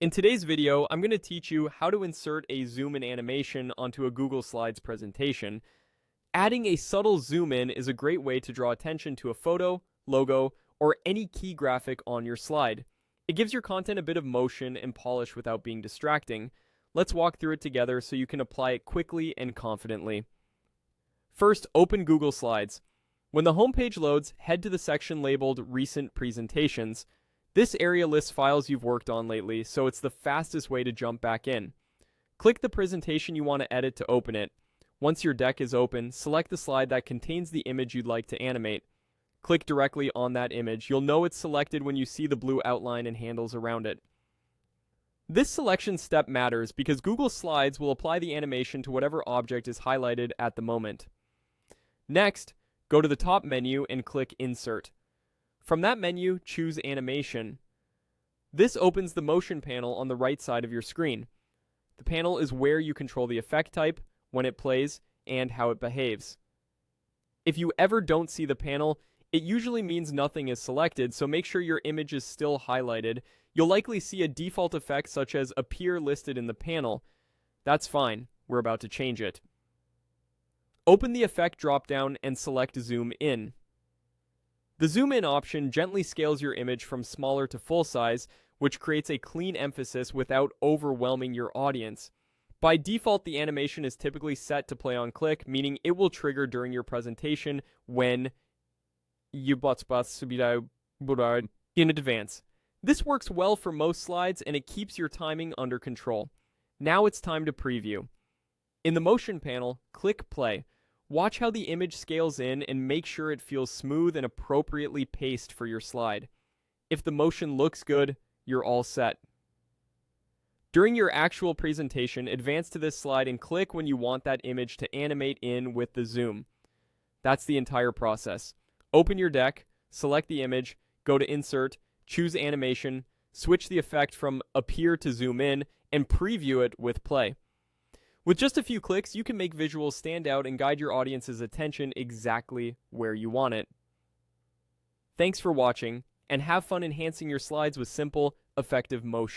In today's video, I'm going to teach you how to insert a zoom in animation onto a Google Slides presentation. Adding a subtle zoom in is a great way to draw attention to a photo, logo, or any key graphic on your slide. It gives your content a bit of motion and polish without being distracting. Let's walk through it together so you can apply it quickly and confidently. First, open Google Slides. When the homepage loads, head to the section labeled Recent Presentations. This area lists files you've worked on lately, so it's the fastest way to jump back in. Click the presentation you want to edit to open it. Once your deck is open, select the slide that contains the image you'd like to animate. Click directly on that image. You'll know it's selected when you see the blue outline and handles around it. This selection step matters because Google Slides will apply the animation to whatever object is highlighted at the moment. Next, go to the top menu and click Insert. From that menu, choose Animation. This opens the motion panel on the right side of your screen. The panel is where you control the effect type, when it plays, and how it behaves. If you ever don't see the panel, it usually means nothing is selected, so make sure your image is still highlighted. You'll likely see a default effect such as Appear listed in the panel. That's fine, we're about to change it. Open the Effect dropdown and select Zoom In. The zoom in option gently scales your image from smaller to full size, which creates a clean emphasis without overwhelming your audience. By default, the animation is typically set to play on click, meaning it will trigger during your presentation when you in advance. This works well for most slides and it keeps your timing under control. Now it's time to preview. In the motion panel, click play. Watch how the image scales in and make sure it feels smooth and appropriately paced for your slide. If the motion looks good, you're all set. During your actual presentation, advance to this slide and click when you want that image to animate in with the zoom. That's the entire process. Open your deck, select the image, go to Insert, choose Animation, switch the effect from Appear to Zoom In, and preview it with play. With just a few clicks, you can make visuals stand out and guide your audience's attention exactly where you want it. Thanks for watching, and have fun enhancing your slides with simple, effective motion.